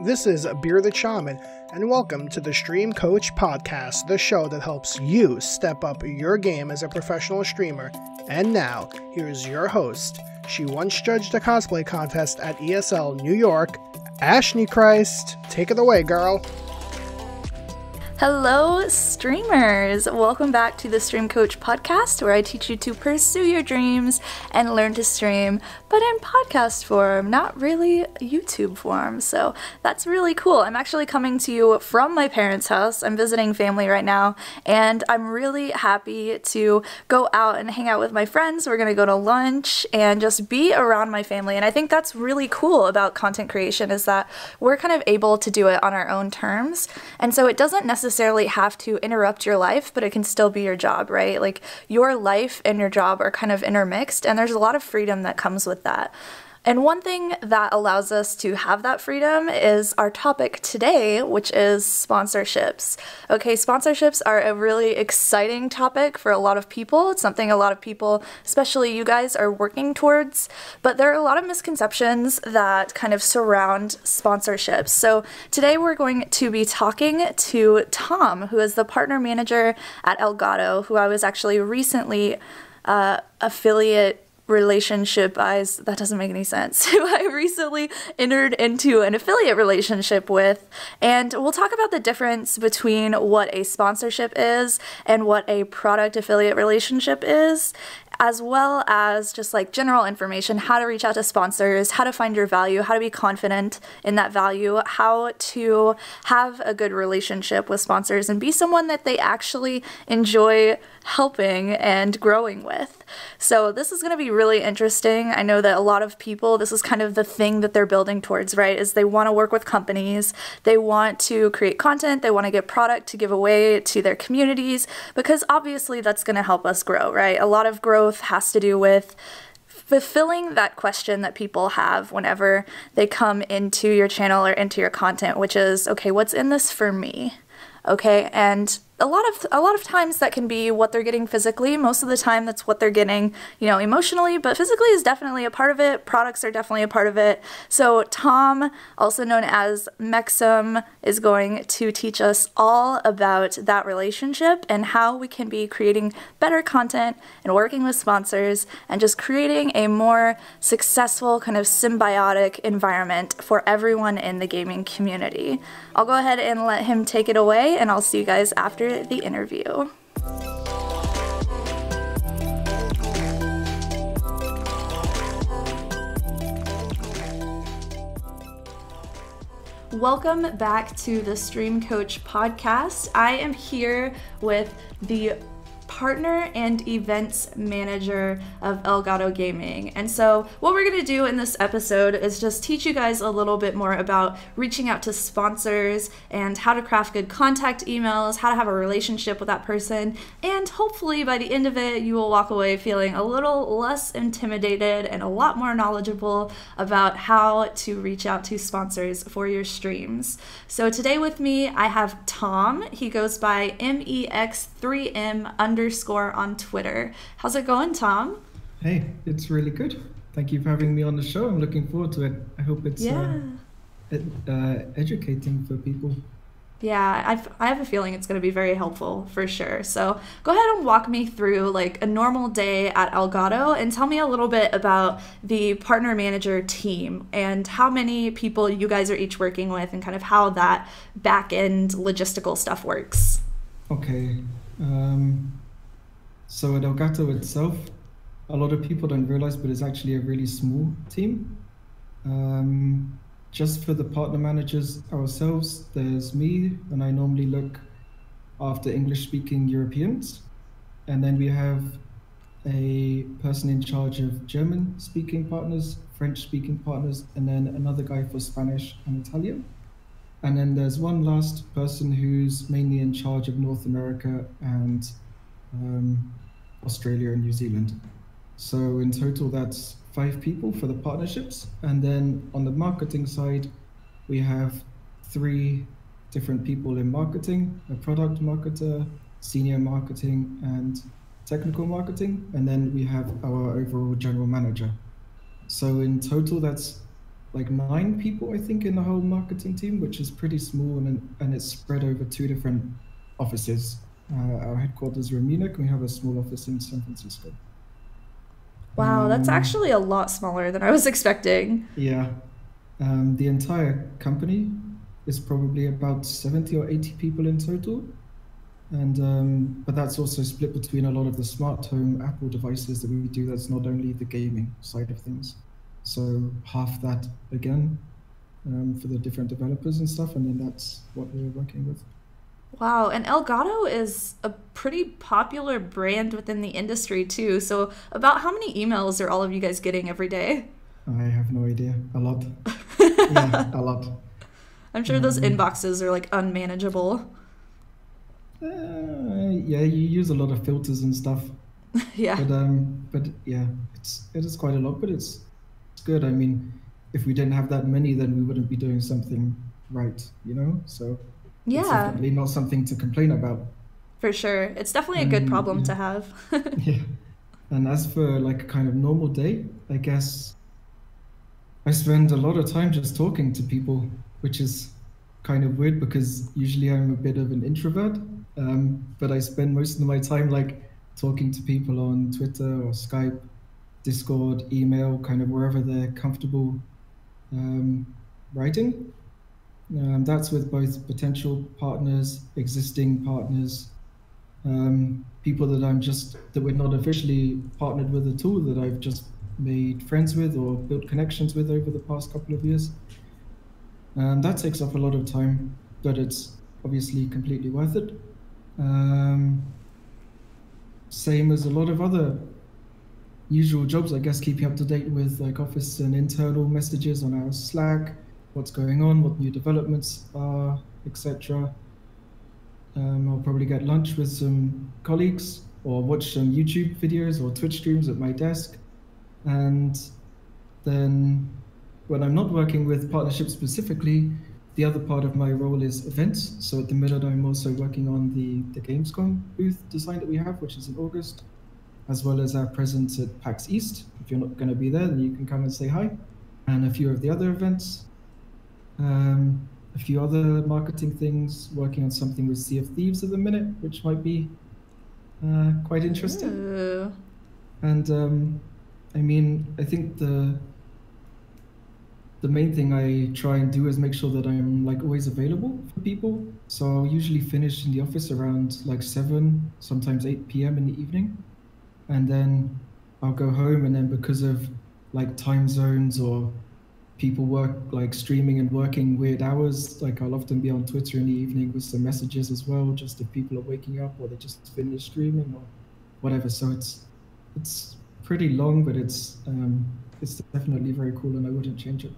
This is Beer the Shaman, and welcome to the Stream Coach Podcast, the show that helps you step up your game as a professional streamer. And now, here's your host. She once judged a cosplay contest at ESL New York, ashnichrist. Take it away, girl. Hello, streamers! Welcome back to the Stream Coach Podcast, where I teach you to pursue your dreams and learn to stream, but in podcast form, not really YouTube form. So that's really cool. I'm actually coming to you from my parents' house. I'm visiting family right now, and I'm really happy to go out and hang out with my friends. We're gonna go to lunch and just be around my family. And I think that's really cool about content creation, is that we're kind of able to do it on our own terms. And so it doesn't necessarily have to interrupt your life, but it can still be your job, right? Like, your life and your job are kind of intermixed, and there's a lot of freedom that comes with that. And one thing that allows us to have that freedom is our topic today, which is sponsorships. Okay, sponsorships are a really exciting topic for a lot of people. It's something a lot of people, especially you guys, are working towards. But there are a lot of misconceptions that kind of surround sponsorships. So today we're going to be talking to Tom, who is the partner manager at 𝐂𝐒𝐒, who I was actually recently affiliate relationship eyes, that doesn't make any sense, who I recently entered into an affiliate relationship with. And we'll talk about the difference between what a sponsorship is and what a product affiliate relationship is, as well as just like general information, how to reach out to sponsors, how to find your value, how to be confident in that value, how to have a good relationship with sponsors and be someone that they actually enjoy helping and growing with. So this is going to be really interesting. I know that a lot of people, this is kind of the thing that they're building towards, right? Is they want to work with companies, they want to create content, they want to get product to give away to their communities, because obviously that's going to help us grow, right? A lot of growth has to do with fulfilling that question that people have whenever they come into your channel or into your content, which is, okay, what's in this for me? Okay, and a lot of times that can be what they're getting physically. Most of the time that's what they're getting, emotionally, but physically is definitely a part of it. Products are definitely a part of it. So Tom, also known as 𝐁𝐔𝐒𝐒, is going to teach us all about that relationship and how we can be creating better content and working with sponsors and just creating a more successful kind of symbiotic environment for everyone in the gaming community. I'll go ahead and let him take it away, and I'll see you guys after the interview. Welcome back to the Stream Coach Podcast. I am here with the partner and events manager of 𝐂𝐒𝐒 Gaming. And so what we're going to do in this episode is just teach you guys a little bit more about reaching out to sponsors and how to craft good contact emails, how to have a relationship with that person, and hopefully by the end of it you will walk away feeling a little less intimidated and a lot more knowledgeable about how to reach out to sponsors for your streams. So today with me I have Tom. He goes by MEX3M on Twitter. How's it going, Tom? Hey, it's really good. Thank you for having me on the show. I'm looking forward to it. I hope it's educating for people. Yeah, I have a feeling it's going to be very helpful for sure. So go ahead and walk me through like a normal day at 𝐂𝐒𝐒 and tell me a little bit about the partner manager team and how many people you guys are each working with and kind of how that back end logistical stuff works. Okay. So at 𝐂𝐒𝐒 itself, a lot of people don't realize, but it's actually a really small team. Just for the partner managers ourselves, there's me, and I normally look after English-speaking Europeans. And then we have a person in charge of German-speaking partners, French-speaking partners, and then another guy for Spanish and Italian. And then there's one last person who's mainly in charge of North America and Australia and New Zealand. So in total, that's 5 people for the partnerships. And then on the marketing side, we have 3 different people in marketing, a product marketer, senior marketing, and technical marketing. And then we have our overall general manager. So in total, that's like 9 people, I think, in the whole marketing team, which is pretty small, and it's spread over 2 different offices. Our headquarters are in Munich. We have a small office in San Francisco. Wow, that's actually a lot smaller than I was expecting. Yeah. The entire company is probably about 70 or 80 people in total. And but that's also split between a lot of the smart home Apple devices that we do. That's not only the gaming side of things. So half that again for the different developers and stuff. And then that's what we're working with. Wow, and 𝐂𝐲𝐒 is a pretty popular brand within the industry too. So about how many emails are all of you guys getting every day? I have no idea. A lot. Yeah, a lot. I'm sure those inboxes are like unmanageable. Yeah, you use a lot of filters and stuff. Yeah. But yeah, it is quite a lot, but it's good. I mean, if we didn't have that many, then we wouldn't be doing something right, you know? So it's Yeah, definitely not something to complain about. for sure. It's definitely a good problem to have. Yeah. And as for like a kind of normal day, I guess I spend a lot of time just talking to people, which is kind of weird because usually I'm a bit of an introvert. But I spend most of my time like talking to people on Twitter or Skype, Discord, email, kind of wherever they're comfortable writing. That's with both potential partners, existing partners, people that we're not officially partnered with at all, that I've just made friends with or built connections with over the past couple of years. That takes up a lot of time, but it's obviously completely worth it. Same as a lot of other usual jobs, I guess, keeping up to date with like office and internal messages on our Slack, what's going on, what new developments are, etc. I'll probably get lunch with some colleagues or watch some YouTube videos or Twitch streams at my desk. And then when I'm not working with partnerships specifically, the other part of my role is events. So at the minute, I'm also working on the 𝐁𝐔𝐒𝐈𝐍𝐶𝐂𝐒 booth design that we have, which is in August, as well as our presence at PAX East. If you're not going to be there, then you can come and say hi. And a few of the other events. A few other marketing things, working on something with Sea of Thieves at the minute, which might be quite interesting. Ooh. And I mean, I think the main thing I try and do is make sure that I'm like always available for people. So I'll usually finish in the office around like 7, sometimes 8 p.m. in the evening. And then I'll go home, and then because of like time zones or people work like streaming and working weird hours, like I'll often be on Twitter in the evening with some messages as well, just if people are waking up or they just finished streaming or whatever. So it's pretty long, but it's definitely very cool, and I wouldn't change it.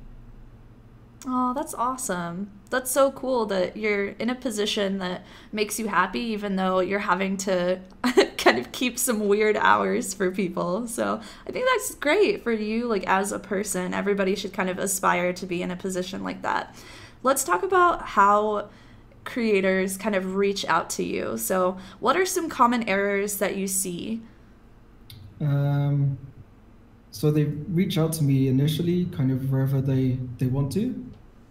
Oh, that's awesome. That's so cool that you're in a position that makes you happy, even though you're having to kind of keep some weird hours for people. So I think that's great for you, like as a person. Everybody should kind of aspire to be in a position like that. Let's talk about how creators kind of reach out to you. So what are some common errors that you see? So they reach out to me initially, kind of wherever they want to.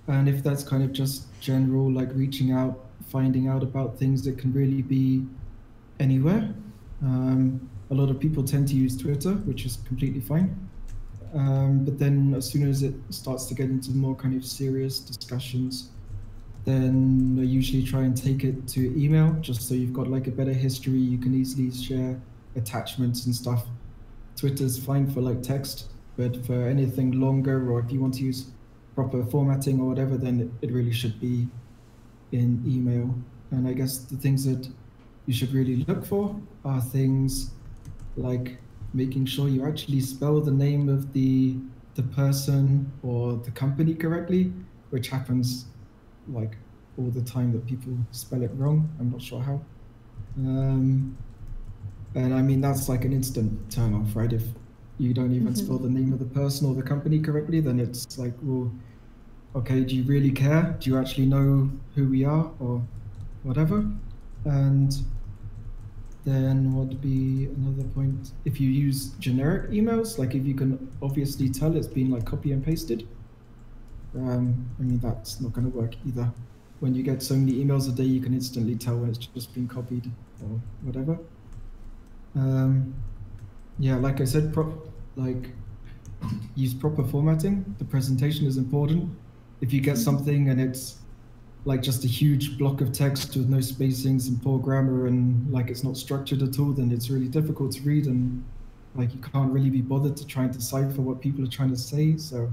And if that's kind of just general, like reaching out, finding out about things, that can really be anywhere. A lot of people tend to use Twitter, which is completely fine. But then as soon as it starts to get into more kind of serious discussions, then I usually try and take it to email, just so you've got like a better history. You can easily share attachments and stuff. Twitter's fine for like text, but for anything longer, or if you want to use proper formatting or whatever, then it really should be in email. And I guess the things that you should really look for are things like making sure you actually spell the name of the person or the company correctly, which happens like all the time that people spell it wrong. I'm not sure how. And I mean, that's like an instant turn off, right? If you don't even spell the name of the person or the company correctly, then it's like, well, okay, do you really care? Do you actually know who we are or whatever? And then what would be another point? If you use generic emails, like if you can obviously tell it's been like copy and pasted, I mean, that's not going to work either. When you get so many emails a day, you can instantly tell when it's just been copied or whatever. Yeah, like I said, use proper formatting. The presentation is important. If you get something and it's like just a huge block of text with no spacings and poor grammar and like it's not structured at all, then it's really difficult to read, and like you can't really be bothered to try and decipher what people are trying to say. So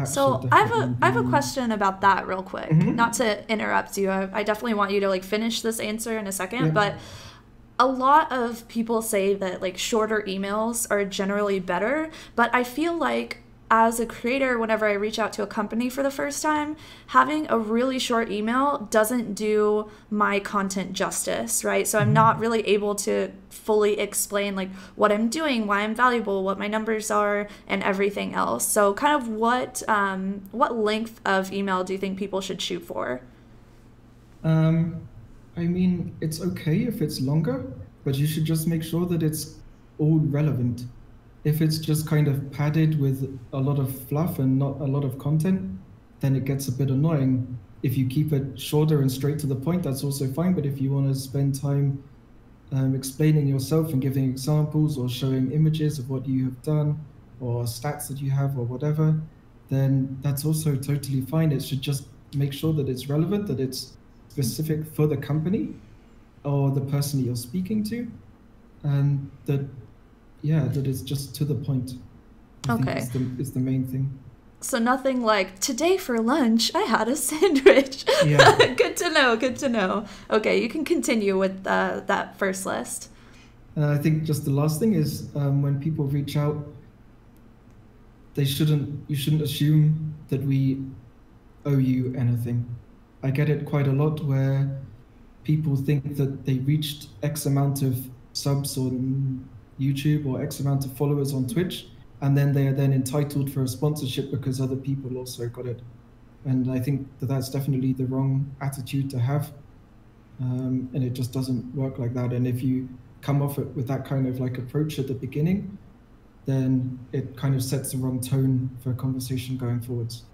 so I have a question about that real quick. Not to interrupt you. I definitely want you to like finish this answer in a second, but a lot of people say that like shorter emails are generally better, but I feel like as a creator, whenever I reach out to a company for the first time, having a really short email doesn't do my content justice, right? So I'm not really able to fully explain like what I'm doing, why I'm valuable, what my numbers are, and everything else. So kind of what length of email do you think people should shoot for? I mean, it's okay if it's longer, but you should just make sure that it's all relevant. If it's just kind of padded with a lot of fluff and not a lot of content, then it gets a bit annoying. If you keep it shorter and straight to the point, that's also fine. But if you want to spend time explaining yourself and giving examples or showing images of what you have done or stats that you have or whatever, then that's also totally fine. It should just make sure that it's relevant, that it's specific for the company or the person that you're speaking to, and that it's just to the point. I think is the main thing. So nothing like, today for lunch, I had a sandwich. Yeah. Good to know. Okay, you can continue with that first list. I think just the last thing is when people reach out, you shouldn't assume that we owe you anything. I get it quite a lot where people think that they reached X amount of subs on YouTube or X amount of followers on Twitch, and then they are then entitled for a sponsorship because other people also got it. And I think that that's definitely the wrong attitude to have. And it just doesn't work like that. And if you come off it with that kind of like approach at the beginning, then it kind of sets the wrong tone for a conversation going forwards.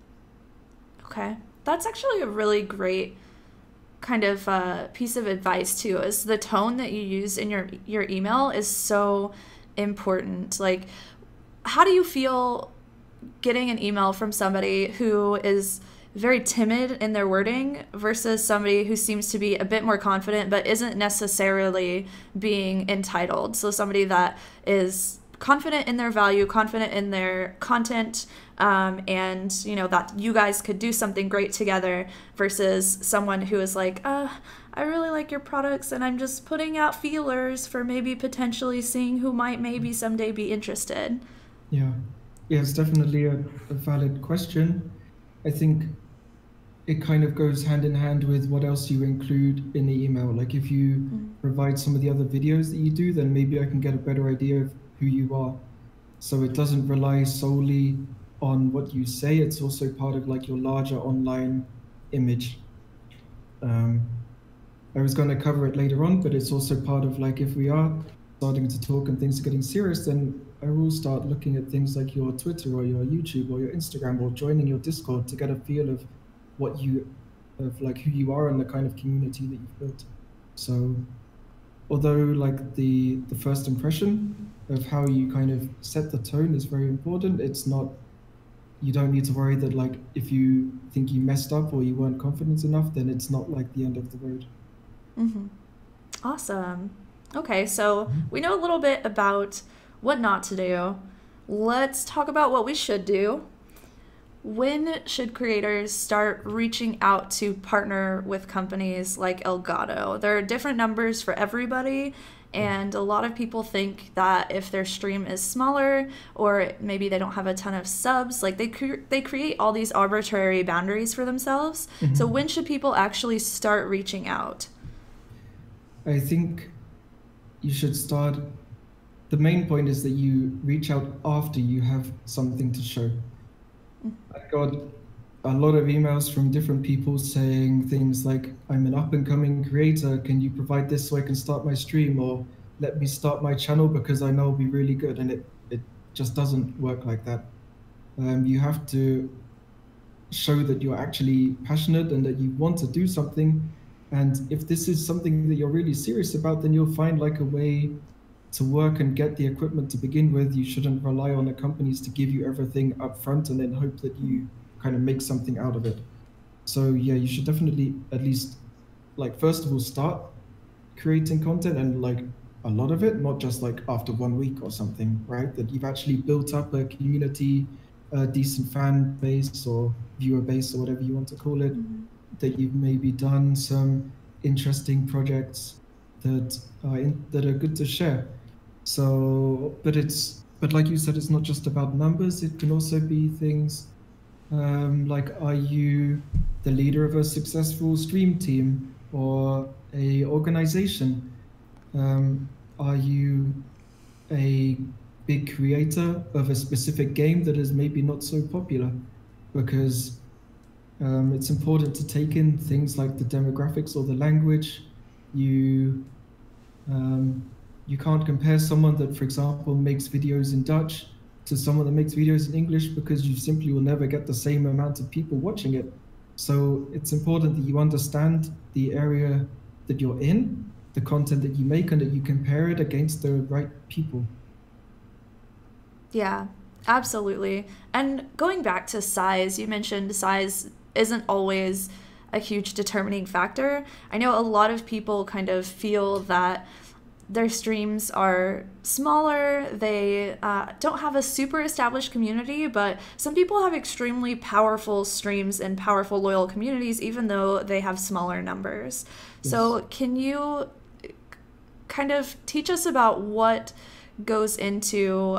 Okay. That's actually a really great kind of piece of advice too, is the tone that you use in your email is so important. Like, how do you feel getting an email from somebody who is very timid in their wording versus somebody who seems to be a bit more confident but isn't necessarily being entitled? So somebody that is confident in their value, confident in their content, and you know that you guys could do something great together, versus someone who is like, I really like your products and I'm just putting out feelers for maybe potentially seeing who might maybe someday be interested. Yeah, it's definitely a valid question. I think it kind of goes hand in hand with what else you include in the email. Like if you provide some of the other videos that you do, then maybe I can get a better idea of who you are. So it doesn't rely solely on what you say, it's also part of like your larger online image. I was going to cover it later on, but it's also part of like, if we are starting to talk and things are getting serious, then I will start looking at things like your Twitter or your YouTube or your Instagram or joining your Discord to get a feel of like who you are and the kind of community that you've built. So although like the first impression of how you kind of set the tone is very important, it's not, you don't need to worry that like if you think you messed up or you weren't confident enough, then it's not like the end of the road. Awesome. Okay, so we know a little bit about what not to do. Let's talk about what we should do. When should creators start reaching out to partner with companies like Elgato? There are different numbers for everybody, and a lot of people think that if their stream is smaller or maybe they don't have a ton of subs, like they create all these arbitrary boundaries for themselves. So when should people actually start reaching out? I think you should start, the main point is that you reach out after you have something to show. I got a lot of emails from different people saying things like, I'm an up-and-coming creator, can you provide this so I can start my stream, or let me start my channel because I know I'll be really good. And it just doesn't work like that. You have to show that you're actually passionate and that you want to do something. And if this is something that you're really serious about, then you'll find like a way to work and get the equipment to begin with. You shouldn't rely on the companies to give you everything up front and then hope that you kind of make something out of it. So yeah, you should definitely at least, like, first of all, start creating content, and like a lot of it, not just like after 1 week or something, right? That you've actually built up a community, a decent fan base or viewer base or whatever you want to call it, that you've maybe done some interesting projects that are good to share. So, but like you said, it's not just about numbers. It can also be things like, are you the leader of a successful stream team or a organization? Are you a big creator of a specific game that is maybe not so popular? Because it's important to take in things like the demographics or the language. You can't compare someone that, for example, makes videos in Dutch to someone that makes videos in English, because you simply will never get the same amount of people watching it. So it's important that you understand the area that you're in, the content that you make, and that you compare it against the right people. Yeah, absolutely. And going back to size, you mentioned size isn't always a huge determining factor. I know a lot of people kind of feel that their streams are smaller, they don't have a super established community, but some people have extremely powerful streams and powerful loyal communities, even though they have smaller numbers. Yes. So can you kind of teach us about what goes into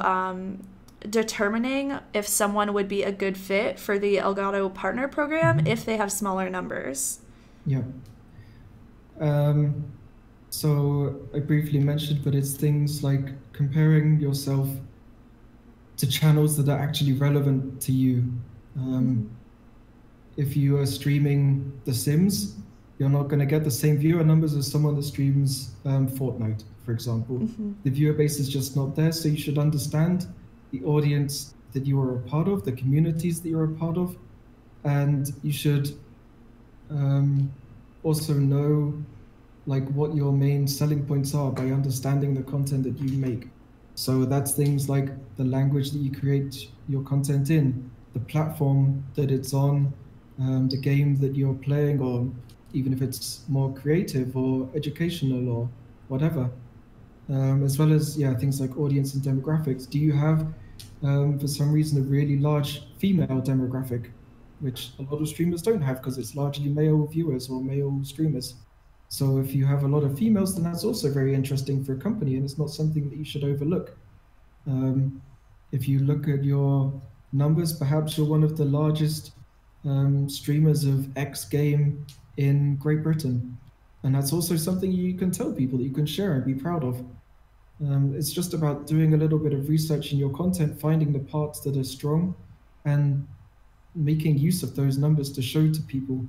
determining if someone would be a good fit for the Elgato Partner Program if they have smaller numbers? Yeah. So I briefly mentioned, but it's things like comparing yourself to channels that are actually relevant to you. If you are streaming The Sims, you're not going to get the same viewer numbers as someone that streams Fortnite, for example. The viewer base is just not there, so you should understand the audience that you are a part of, the communities that you're a part of, and you should also know like what your main selling points are by understanding the content that you make. So that's things like the language that you create your content in, the platform that it's on, the game that you're playing, or even if it's more creative or educational or whatever, as well as things like audience and demographics. Do you have, for some reason, a really large female demographic, which a lot of streamers don't have because it's largely male viewers or male streamers? So if you have a lot of females, then that's also very interesting for a company, and it's not something that you should overlook. If you look at your numbers, perhaps you're one of the largest streamers of X game in Great Britain. And that's also something you can tell people, that you can share and be proud of. It's just about doing a little bit of research in your content, finding the parts that are strong, and making use of those numbers to show to people.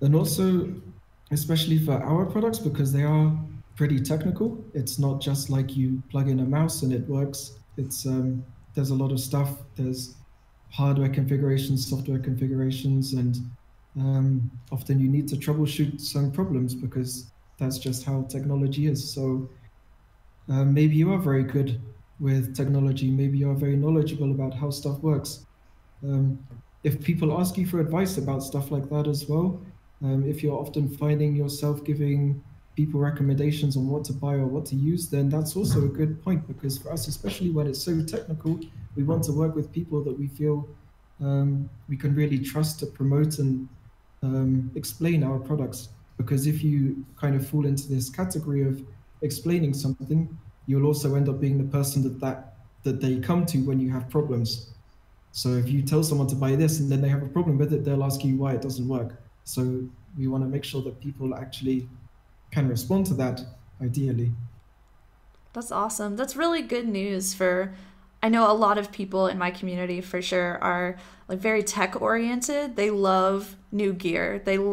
And also, especially for our products, because they are pretty technical, it's not just like you plug in a mouse and it works. It's there's a lot of stuff. There's hardware configurations, software configurations, and often you need to troubleshoot some problems because that's just how technology is. So maybe you are very good with technology. Maybe you are very knowledgeable about how stuff works. If people ask you for advice about stuff like that as well, if you're often finding yourself giving people recommendations on what to buy or what to use, then that's also a good point, because for us, especially when it's so technical, we want to work with people that we feel we can really trust to promote and explain our products. Because if you kind of fall into this category of explaining something, you'll also end up being the person that they come to when you have problems. So if you tell someone to buy this and then they have a problem with it, they'll ask you why it doesn't work. So we want to make sure that people actually can respond to that, ideally. That's awesome. That's really good news for, I know a lot of people in my community for sure are like very tech oriented. They love new gear. They do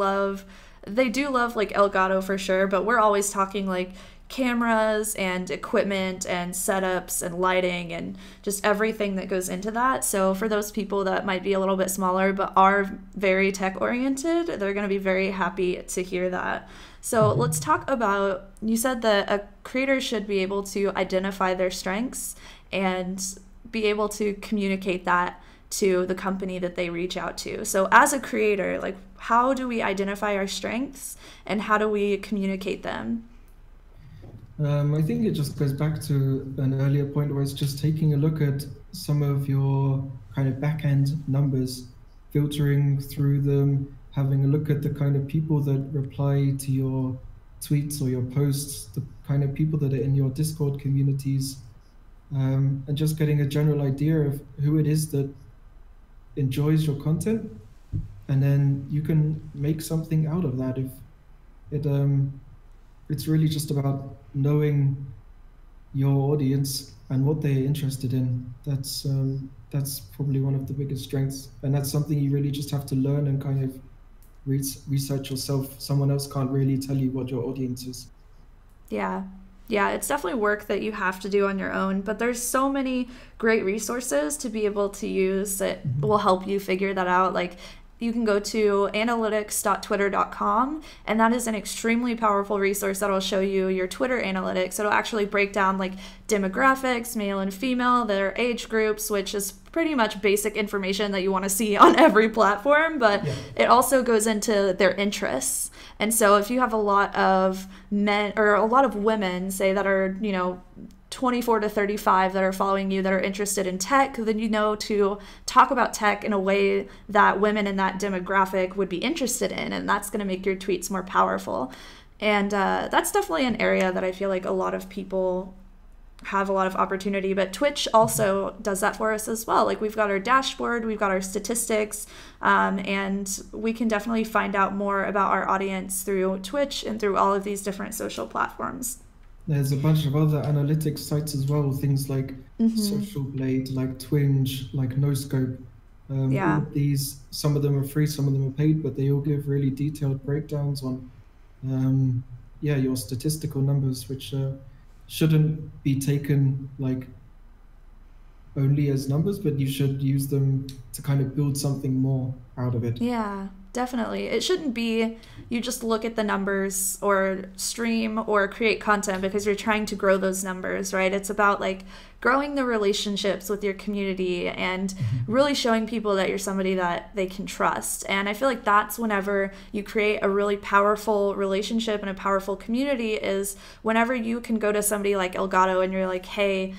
love like Elgato for sure, but we're always talking like cameras and equipment and setups and lighting and just everything that goes into that. So for those people that might be a little bit smaller but are very tech oriented, they're going to be very happy to hear that. So let's talk about, you said that a creator should be able to identify their strengths and be able to communicate that to the company that they reach out to. So as a creator, like, how do we identify our strengths and how do we communicate them? I think it just goes back to an earlier point where it's just taking a look at some of your kind of back-end numbers, filtering through them, having a look at the kind of people that reply to your tweets or your posts, the kind of people that are in your Discord communities, and just getting a general idea of who it is that enjoys your content. And then you can make something out of that. If it, it's really just about knowing your audience and what they're interested in. That's probably one of the biggest strengths, and that's something you really just have to learn and kind of research yourself. Someone else can't really tell you what your audience is. Yeah, it's definitely work that you have to do on your own, but there's so many great resources to be able to use that will help you figure that out. Like, you can go to analytics.twitter.com, and that is an extremely powerful resource that will show you your Twitter analytics. It'll actually break down like demographics, male and female, their age groups, which is pretty much basic information that you want to see on every platform, but it also goes into their interests. And so if you have a lot of men or a lot of women, say, that are, 24 to 35 that are following you that are interested in tech, then you know to talk about tech in a way that women in that demographic would be interested in, and that's going to make your tweets more powerful. And that's definitely an area that I feel like a lot of people have a lot of opportunity, but Twitch also does that for us as well. Like, we've got our dashboard, we've got our statistics, and we can definitely find out more about our audience through Twitch and through all of these different social platforms. There's a bunch of other analytics sites as well, things like Social Blade, like Twinge, like NoScope. All of these, some of them are free, some of them are paid, but they all give really detailed breakdowns on your statistical numbers, which shouldn't be taken like only as numbers, but you should use them to kind of build something more out of it. Yeah, definitely. It shouldn't be you just look at the numbers or stream or create content because you're trying to grow those numbers, right? It's about like growing the relationships with your community and really showing people that you're somebody that they can trust. And I feel like that's whenever you create a really powerful relationship and a powerful community, is whenever you can go to somebody like Elgato and you're like, hey,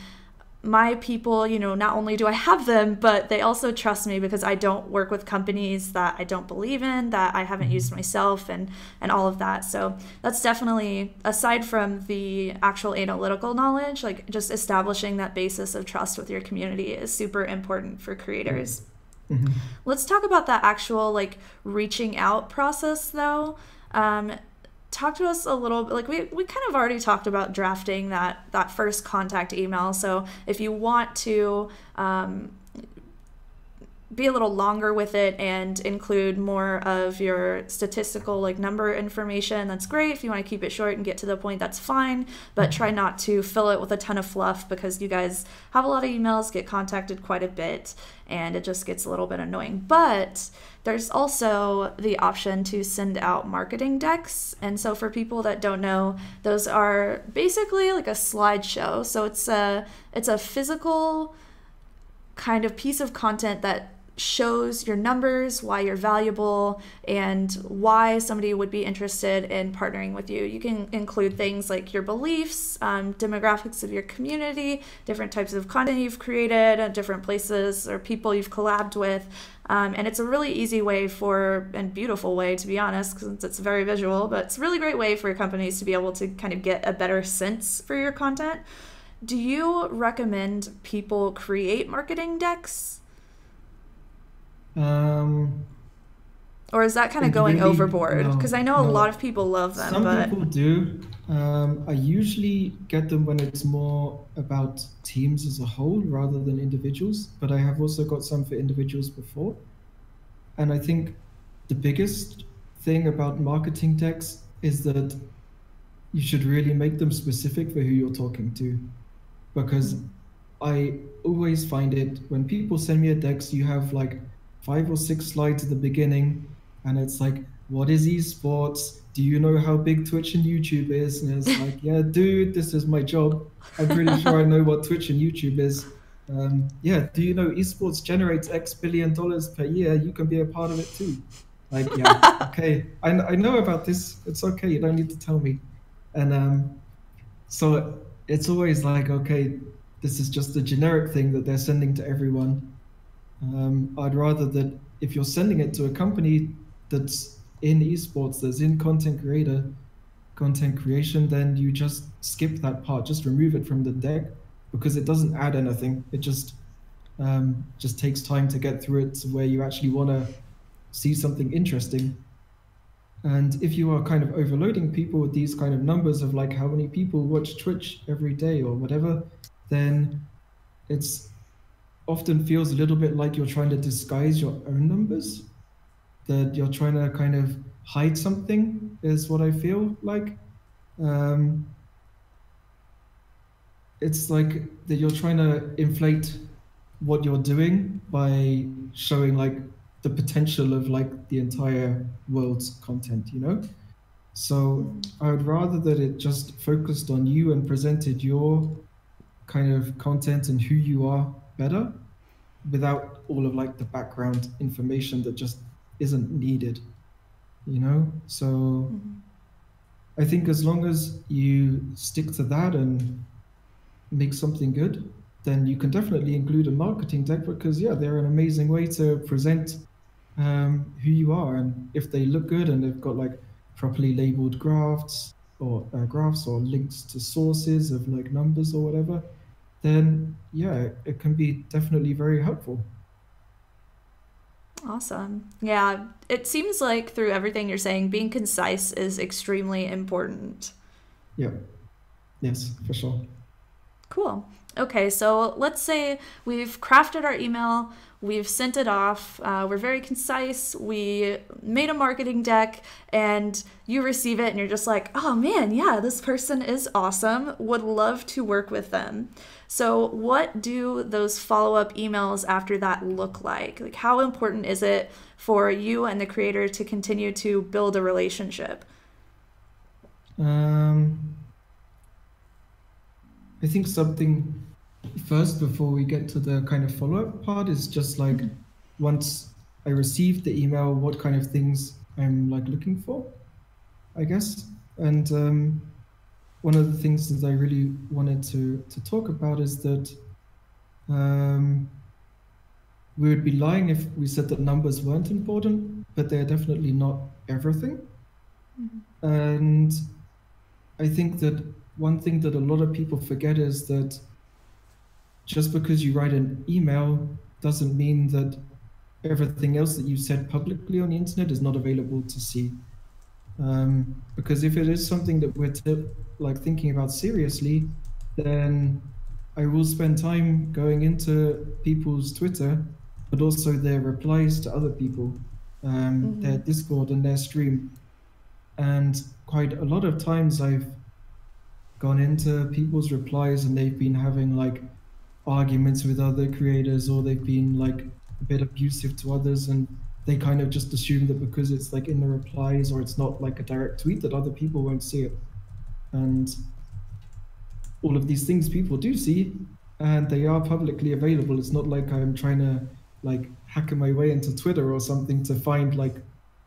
my people, not only do I have them, but they also trust me because I don't work with companies that I don't believe in, that I haven't used myself, and all of that. So that's definitely, aside from the actual analytical knowledge, like just establishing that basis of trust with your community is super important for creators. Let's talk about that actual like reaching out process though. Talk to us a little bit, like we kind of already talked about drafting that first contact email. So if you want to be a little longer with it and include more of your statistical like number information, that's great. If you want to keep it short and get to the point, that's fine, but try not to fill it with a ton of fluff because you guys have a lot of emails, get contacted quite a bit, and it just gets a little bit annoying. But there's also the option to send out marketing decks. And so for people that don't know, those are basically like a slideshow. So it's a physical kind of piece of content that shows your numbers, why you're valuable, and why somebody would be interested in partnering with you. You can include things like your beliefs, demographics of your community, different types of content you've created, different places or people you've collabed with. And it's a really easy way and beautiful way, to be honest, because it's very visual, but it's a really great way for companies to be able to kind of get a better sense for your content. Do you recommend people create marketing decks? Or is that kind of going overboard? Because I know a lot of people love them. Some people do. I usually get them when it's more about teams as a whole rather than individuals, but I have also got some for individuals before. And I think the biggest thing about marketing decks is that you should really make them specific for who you're talking to, because I always find it when people send me a text, you have like 5 or 6 slides at the beginning, and it's like, what is esports? Do you know how big Twitch and YouTube is? And it's like, yeah, dude, this is my job. I'm pretty sure I know what Twitch and YouTube is. Yeah, do you know esports generates X billion dollars per year? You can be a part of it too. Like, yeah, okay, I know about this. It's okay, you don't need to tell me. And so it's always like, okay, this is just a generic thing that they're sending to everyone. I'd rather that if you're sending it to a company that's in esports, that's in content creation, then you just skip that part, just remove it from the deck, because it doesn't add anything. It just takes time to get through it to where you actually want to see something interesting. And if you are kind of overloading people with these kind of numbers of like how many people watch Twitch every day or whatever, then it's often feels a little bit like you're trying to disguise your own numbers, that you're trying to kind of hide something, is what I feel like. It's like that you're trying to inflate what you're doing by showing like the potential of like the entire world's content, you know? So I would rather that it just focused on you and presented your kind of content and who you are better, without all of like the background information that just isn't needed, you know? So I think as long as you stick to that and make something good, then you can definitely include a marketing deck, because yeah, they're an amazing way to present who you are. And if they look good and they've got like properly labeled graphs or links to sources of like numbers or whatever, then yeah, it can be definitely very helpful. Awesome. Yeah, it seems like through everything you're saying, being concise is extremely important. Yeah. Yes, for sure. Cool. Okay, so let's say we've crafted our email, we've sent it off, we're very concise, we made a marketing deck, and you receive it and you're just like, oh man, yeah, this person is awesome, would love to work with them. So what do those follow-up emails after that look like? Like, how important is it for you and the creator to continue to build a relationship? I think something first before we get to the kind of follow-up part is just like, once I receive the email, what kind of things I'm like looking for, I guess. And one of the things that I really wanted to talk about is that we would be lying if we said that numbers weren't important, but they're definitely not everything. And I think that one thing that a lot of people forget is that just because you write an email doesn't mean that everything else that you said publicly on the internet is not available to see. Because if it is something that we're thinking about seriously, then I will spend time going into people's Twitter, but also their replies to other people, their Discord and their stream. And quite a lot of times I've gone into people's replies and they've been having like arguments with other creators, or they've been like a bit abusive to others, and they kind of just assume that because it's like in the replies or it's not like a direct tweet that other people won't see it. And all of these things people do see, and they are publicly available. It's not like I'm trying to like hack my way into Twitter or something to find like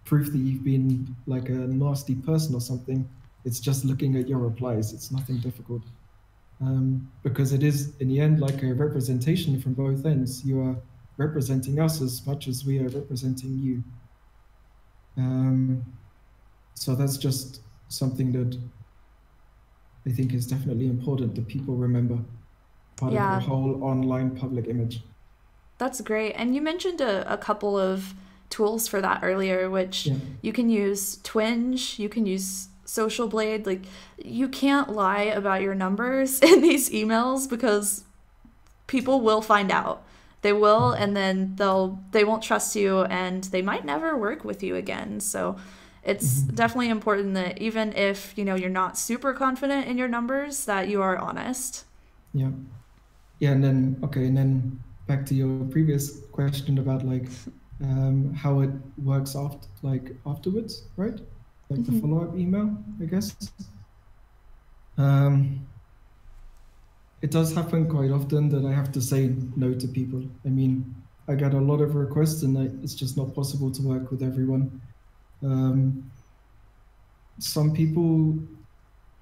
proof that you've been like a nasty person or something. It's just looking at your replies. It's nothing difficult. Because it is, in the end, like a representation from both ends. You are representing us as much as we are representing you. So that's just something that I think is definitely important that people remember, part of your whole online public image. That's great. And you mentioned a couple of tools for that earlier, which you can use Twinge, you can use Social Blade. Like, you can't lie about your numbers in these emails because people will find out. They will, and then they won't trust you, and they might never work with you again. So it's definitely important that even if, you're not super confident in your numbers, that you are honest. Yeah. Yeah, and then back to your previous question about like how it works afterwards, right? Like the follow-up email, I guess. It does happen quite often that I have to say no to people. I mean, I get a lot of requests and it's just not possible to work with everyone. Some people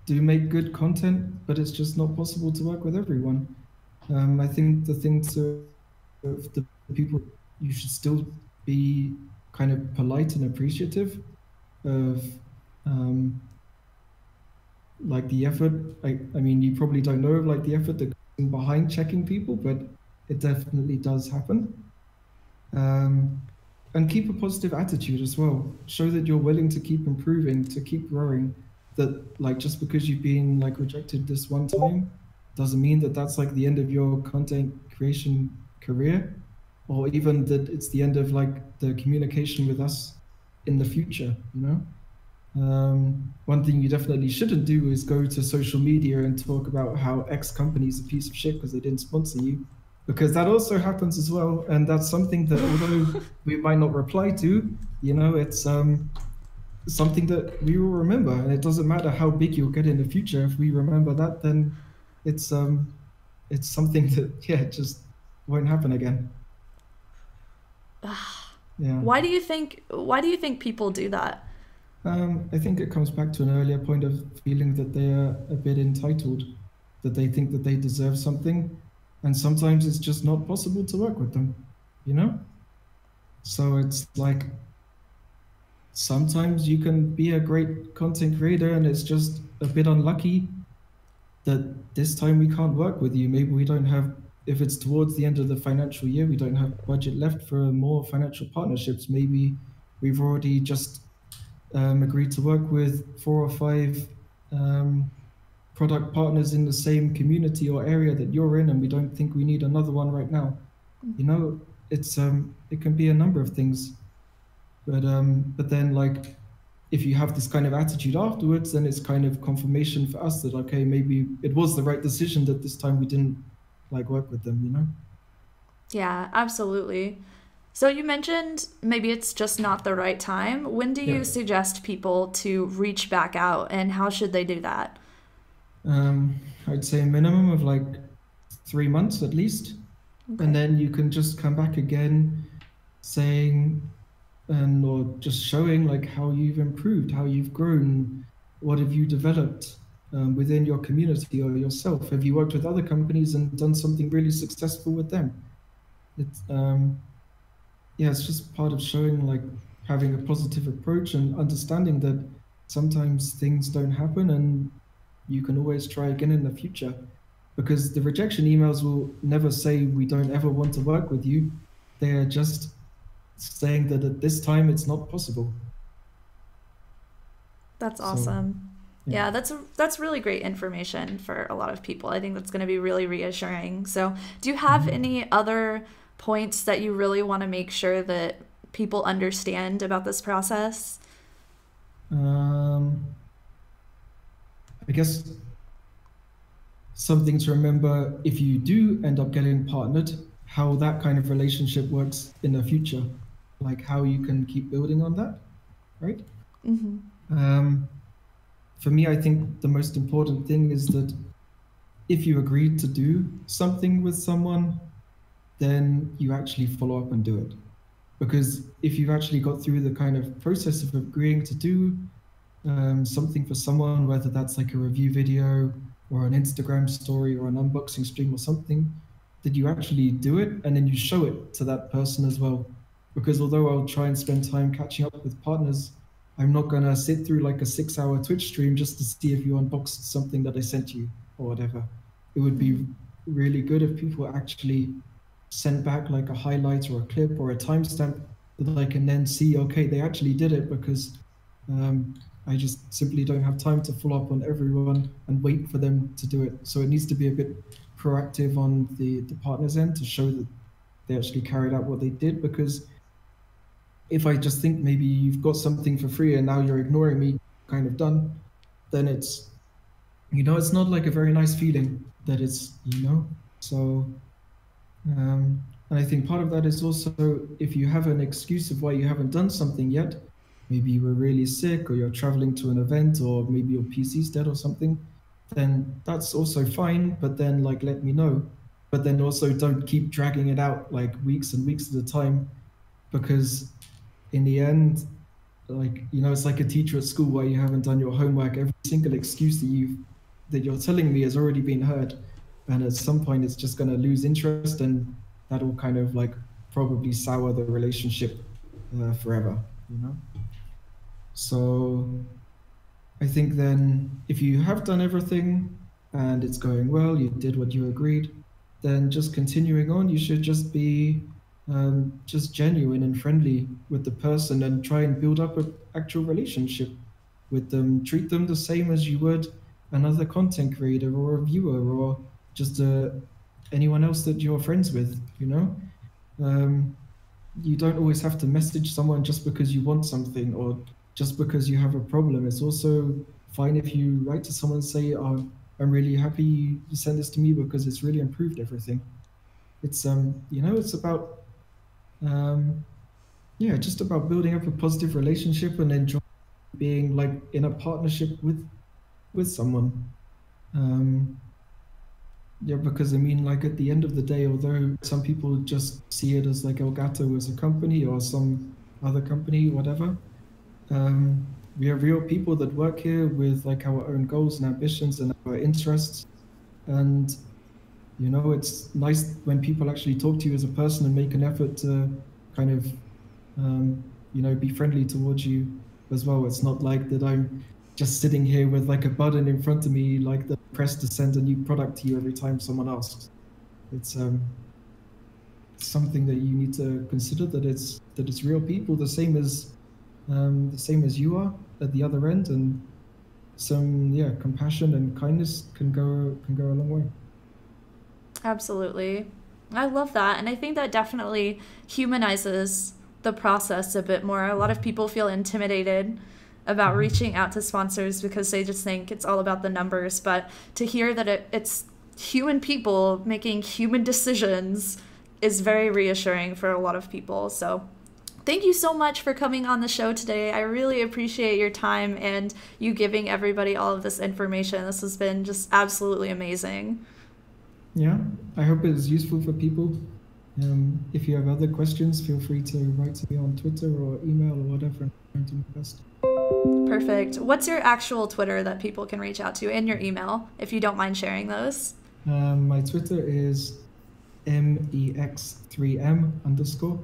do make good content, but it's just not possible to work with everyone. I think the thing to the people, you should still be kind of polite and appreciative of like the effort. I mean, you probably don't know of like the effort that goes behind checking people, but it definitely does happen. And keep a positive attitude as well. Show that you're willing to keep improving, to keep growing. That like just because you've been like rejected this one time doesn't mean that that's like the end of your content creation career, or even that it's the end of like the communication with us in the future, One thing you definitely shouldn't do is go to social media and talk about how X company is a piece of shit because they didn't sponsor you, because that also happens as well. And that's something that although we might not reply to, it's something that we will remember. And it doesn't matter how big you'll get in the future. If we remember that, then it's something that, just won't happen again. Yeah. Why do you think people do that? I think it comes back to an earlier point of feeling that they are a bit entitled, that they think that they deserve something, and sometimes it's just not possible to work with them, So it's like, sometimes you can be a great content creator and it's just a bit unlucky that this time we can't work with you. Maybe we don't have, if it's towards the end of the financial year, we don't have budget left for more financial partnerships. Maybe we've already just agreed to work with 4 or 5 product partners in the same community or area that you're in, and we don't think we need another one right now. It's it can be a number of things, but then like if you have this kind of attitude afterwards, then it's kind of confirmation for us that okay, maybe it was the right decision that this time we didn't like work with them. Yeah, absolutely. So you mentioned maybe it's just not the right time. When do you suggest people to reach back out, and how should they do that? I'd say a minimum of like 3 months at least. Okay. And then you can just come back again saying or just showing like how you've improved, how you've grown, what have you developed within your community or yourself. Have you worked with other companies and done something really successful with them? It's just part of showing like having a positive approach and understanding that sometimes things don't happen and you can always try again in the future, because the rejection emails will never say we don't ever want to work with you. They are just saying that at this time it's not possible. That's awesome. Yeah, that's really great information for a lot of people. I think that's going to be really reassuring. So do you have any other points that you really want to make sure that people understand about this process? I guess something to remember if you do end up getting partnered, how that kind of relationship works in the future, like how you can keep building on that, right? For me, I think the most important thing is that if you agreed to do something with someone, then you actually follow up and do it. Because if you've actually got through the kind of process of agreeing to do something for someone, whether that's like a review video or an Instagram story or an unboxing stream or something, that you actually do it and then you show it to that person as well. Because although I'll try and spend time catching up with partners, I'm not going to sit through like a 6-hour Twitch stream just to see if you unboxed something that I sent you or whatever. It would be really good if people actually sent back like a highlight or a clip or a timestamp that I can then see, okay, they actually did it, because I just simply don't have time to follow up on everyone and wait for them to do it. So it needs to be a bit proactive on the partner's end to show that they actually carried out what they did, because if I just think maybe you've got something for free and now you're ignoring me, kind of done, then it's, it's not like a very nice feeling that it's, so, and I think part of that is also if you have an excuse of why you haven't done something yet, maybe you were really sick or you're traveling to an event or maybe your PC's dead or something, then that's also fine, but then like let me know. But then also don't keep dragging it out like weeks and weeks at a time, because in the end, like, it's like a teacher at school where you haven't done your homework. Every single excuse that you're telling me has already been heard. And at some point it's just going to lose interest, and that'll kind of like probably sour the relationship forever, So I think then if you have done everything and it's going well, you did what you agreed, then just continuing on, you should just be just genuine and friendly with the person and try and build up an actual relationship with them. Treat them the same as you would another content creator or a viewer or just anyone else that you're friends with, You don't always have to message someone just because you want something or just because you have a problem. It's also fine if you write to someone and say, oh, I'm really happy you sent this to me because it's really improved everything. It's, it's about, just about building up a positive relationship and enjoying being like in a partnership with someone. Because I mean, like at the end of the day, although some people just see it as like 𝐿𝐷𝐄𝐒 as a company or some other company, whatever, we are real people that work here with like our own goals and ambitions and our interests. And, it's nice when people actually talk to you as a person and make an effort to kind of, be friendly towards you as well. It's not like that I'm just sitting here with like a button in front of me, like the press to send a new product to you every time someone asks. It's something that you need to consider, that it's real people, the same as you are at the other end, and some compassion and kindness can go a long way. Absolutely. I love that. And I think that definitely humanizes the process a bit more. A lot of people feel intimidated about reaching out to sponsors because they just think it's all about the numbers. But to hear that it's human people making human decisions is very reassuring for a lot of people. So thank you so much for coming on the show today. I really appreciate your time and you giving everybody all of this information. This has been just absolutely amazing. Yeah, I hope it was useful for people. If you have other questions, feel free to write to me on Twitter or email or whatever. I'm trying to do my best. Perfect. What's your actual Twitter that people can reach out to, and your email, if you don't mind sharing those? My Twitter is 𝐿𝐷𝐄𝐒_.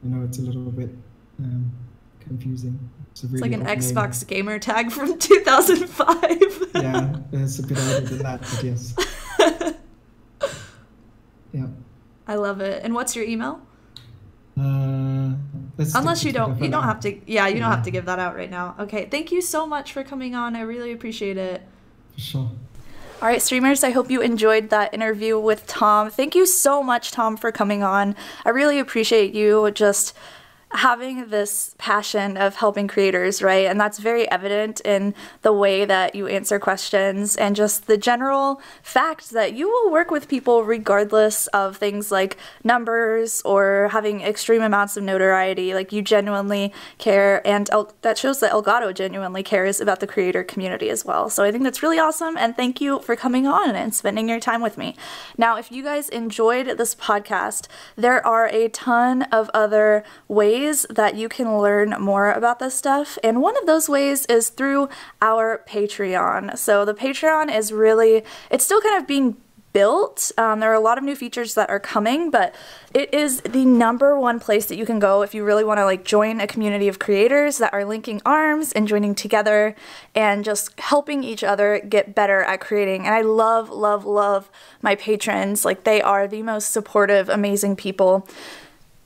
I know it's a little bit confusing. It's like an Xbox gamer tag from 2005. Yeah, it's a bit older than that, but yes. Yeah. I love it. And what's your email? Unless you don't have to. Yeah, you don't have to give that out right now. Okay. Thank you so much for coming on. I really appreciate it. For sure. All right, streamers, I hope you enjoyed that interview with Tom. Thank you so much, Tom, for coming on. I really appreciate you just having this passion of helping creators, right? And that's very evident in the way that you answer questions and just the general fact that you will work with people regardless of things like numbers or having extreme amounts of notoriety. Like, you genuinely care, and that shows that 𝐿𝐷𝐄𝐒 genuinely cares about the creator community as well. So I think that's really awesome, and thank you for coming on and spending your time with me. Now, if you guys enjoyed this podcast, there are a ton of other ways that you can learn more about this stuff, and one of those ways is through our Patreon. So the Patreon is it's still kind of being built. There are a lot of new features that are coming, but it is the #1 place that you can go if you really want to like join a community of creators that are linking arms and joining together and just helping each other get better at creating. And I love, love, love my patrons. Like, they are the most supportive, amazing people.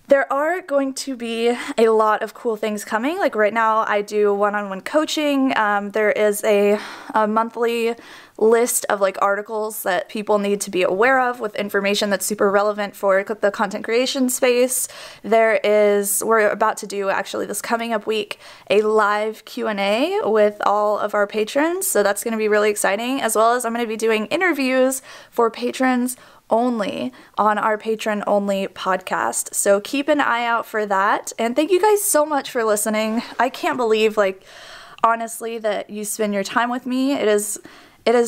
There are going to be a lot of cool things coming. Like, right now I do one-on-one coaching. There is a monthly list of like articles that people need to be aware of with information that's super relevant for the content creation space. We're about to do actually this coming up week a live Q&A with all of our patrons, so that's going to be really exciting, as well as I'm going to be doing interviews for patrons only on our patron only podcast. So keep an eye out for that. And thank you guys so much for listening. I can't believe, like, honestly, that you spend your time with me. It is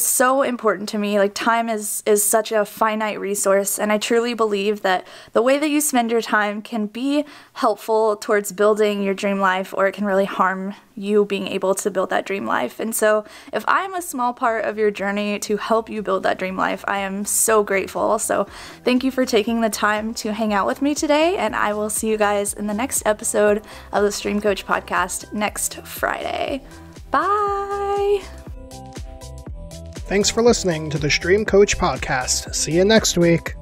so important to me. Like, time is such a finite resource, and I truly believe that the way that you spend your time can be helpful towards building your dream life, or it can really harm you being able to build that dream life. And so if I'm a small part of your journey to help you build that dream life, I am so grateful. So thank you for taking the time to hang out with me today, and I will see you guys in the next episode of the Stream Coach podcast next Friday. Bye! Thanks for listening to the Stream Coach podcast. See you next week.